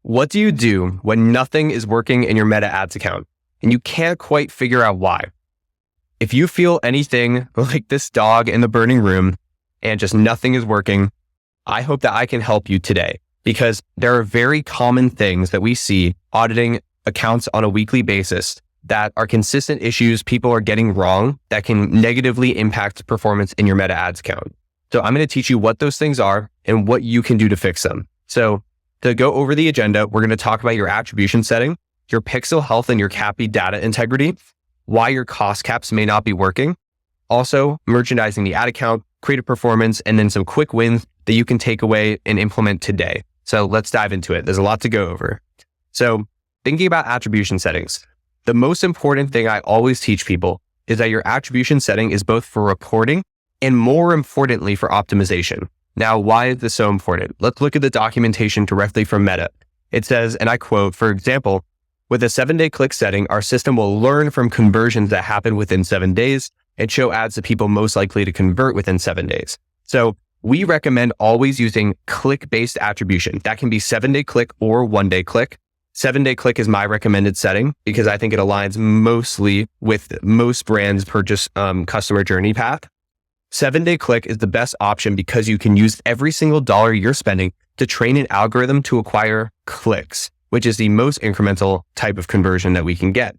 What do you do when nothing is working in your Meta Ads account and you can't quite figure out why? If you feel anything like this dog in the burning room and just nothing is working, I hope that I can help you today, because there are very common things that we see auditing accounts on a weekly basis that are consistent issues people are getting wrong that can negatively impact performance in your Meta Ads account. So I'm going to teach you what those things are and what you can do to fix them. So to go over the agenda, we're going to talk about your attribution setting, your pixel health and your CAPI data integrity, why your cost caps may not be working, also merchandising the ad account, creative performance, and then some quick wins that you can take away and implement today. So let's dive into it. There's a lot to go over. So thinking about attribution settings, the most important thing I always teach people is that your attribution setting is both for reporting and more importantly for optimization. Now, why is this so important? Let's look at the documentation directly from Meta. It says, and I quote, for example, with a 7-day click setting, our system will learn from conversions that happen within 7 days and show ads to people most likely to convert within 7 days. So we recommend always using click-based attribution. That can be 7-day click or 1-day click. 7-day click is my recommended setting because I think it aligns mostly with most brands' purchase customer journey path. 7-day click is the best option because you can use every single dollar you're spending to train an algorithm to acquire clicks, which is the most incremental type of conversion that we can get.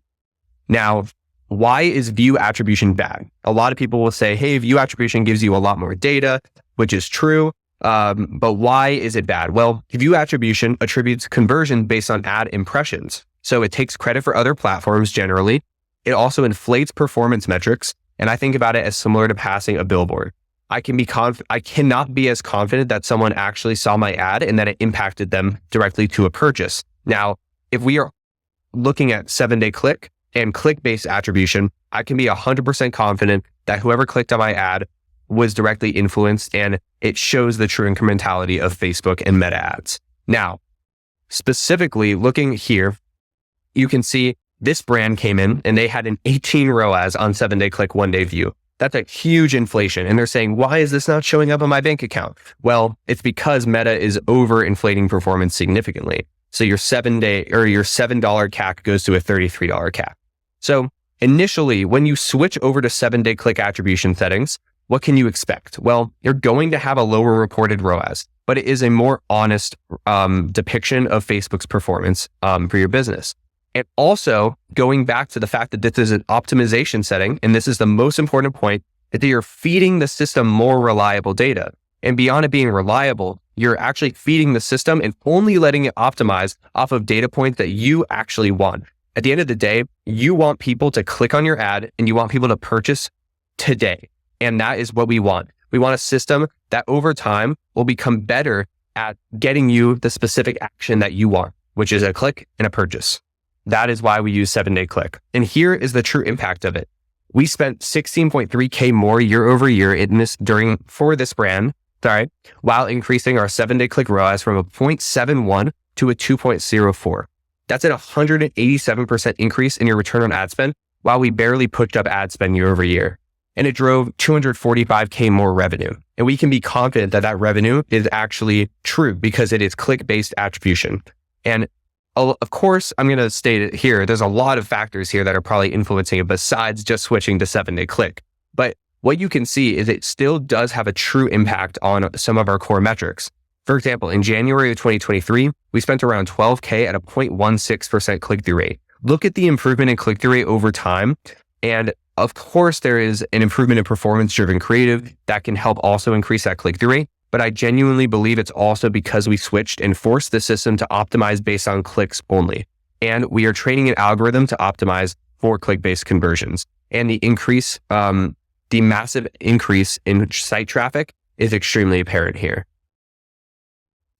Now, why is view attribution bad? A lot of people will say, hey, view attribution gives you a lot more data, which is true. But why is it bad? Well, view attribution attributes conversion based on ad impressions. So it takes credit for other platforms generally. It also inflates performance metrics. And I think about it as similar to passing a billboard. I cannot be as confident that someone actually saw my ad and that it impacted them directly to a purchase. Now, if we are looking at 7-day click and click-based attribution, I can be 100% confident that whoever clicked on my ad was directly influenced and it shows the true incrementality of Facebook and Meta ads. Now, specifically looking here, you can see this brand came in and they had an 18 ROAS on 7-day click, 1-day view. That's a huge inflation. And they're saying, why is this not showing up on my bank account? Well, it's because Meta is overinflating performance significantly. So your $7 CAC goes to a $33 CAC. So initially, when you switch over to 7-day click attribution settings, what can you expect? Well, you're going to have a lower reported ROAS, but it is a more honest depiction of Facebook's performance for your business. And also going back to the fact that this is an optimization setting, and this is the most important point, is that you're feeding the system more reliable data. And beyond it being reliable, you're actually feeding the system and only letting it optimize off of data points that you actually want. At the end of the day, you want people to click on your ad and you want people to purchase today. And that is what we want. We want a system that over time will become better at getting you the specific action that you want, which is a click and a purchase. That is why we use 7-day click. And here is the true impact of it. We spent $16.3K more year over year for this brand, while increasing our 7-day click ROAS from a 0.71 to a 2.04. That's an 187% increase in your return on ad spend, while we barely pushed up ad spend year over year. And it drove $245K more revenue. And we can be confident that that revenue is actually true because it is click-based attribution. And of course, I'm going to state it here. There's a lot of factors here that are probably influencing it besides just switching to 7-day click. But what you can see is it still does have a true impact on some of our core metrics. For example, in January of 2023, we spent around $12K at a 0.16% click-through rate. Look at the improvement in click-through rate over time. And of course, there is an improvement in performance-driven creative that can help also increase that click-through rate. But I genuinely believe it's also because we switched and forced the system to optimize based on clicks only. And we are training an algorithm to optimize for click-based conversions. And the massive increase in site traffic is extremely apparent here.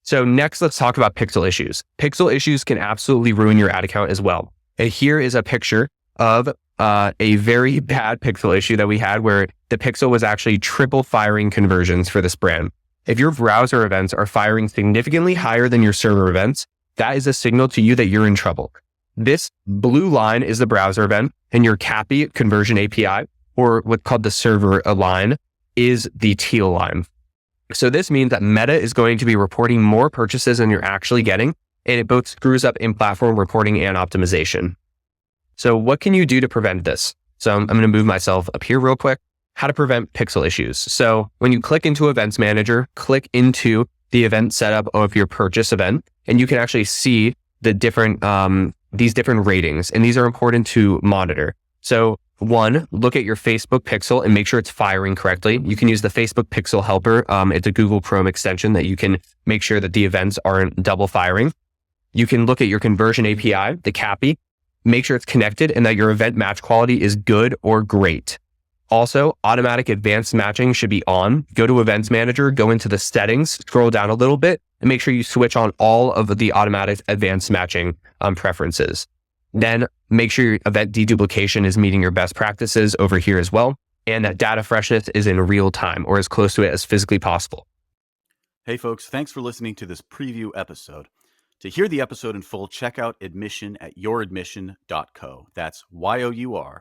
So next, let's talk about pixel issues. Pixel issues can absolutely ruin your ad account as well. And here is a picture of a very bad pixel issue that we had where the pixel was actually triple firing conversions for this brand. If your browser events are firing significantly higher than your server events, that is a signal to you that you're in trouble. This blue line is the browser event, and your CAPI conversion API, or what's called the server line, is the teal line. So this means that Meta is going to be reporting more purchases than you're actually getting, and it both screws up in-platform reporting and optimization. So what can you do to prevent this? So I'm going to move myself up here real quick. How to prevent pixel issues. So when you click into Events Manager, click into the event setup of your purchase event, and you can actually see the different these different ratings, and these are important to monitor. So one, look at your Facebook pixel and make sure it's firing correctly. You can use the Facebook Pixel Helper. It's a Google Chrome extension that you can make sure that the events aren't double firing. You can look at your conversion API, the CAPI, make sure it's connected and that your event match quality is good or great. Also, automatic advanced matching should be on. Go to Events Manager, go into the settings, scroll down a little bit, and make sure you switch on all of the automatic advanced matching preferences. Then make sure your event deduplication is meeting your best practices over here as well, and that data freshness is in real time or as close to it as physically possible. Hey folks, thanks for listening to this preview episode. To hear the episode in full, check out Admission at youradmission.co. That's YOURADMISSION.co.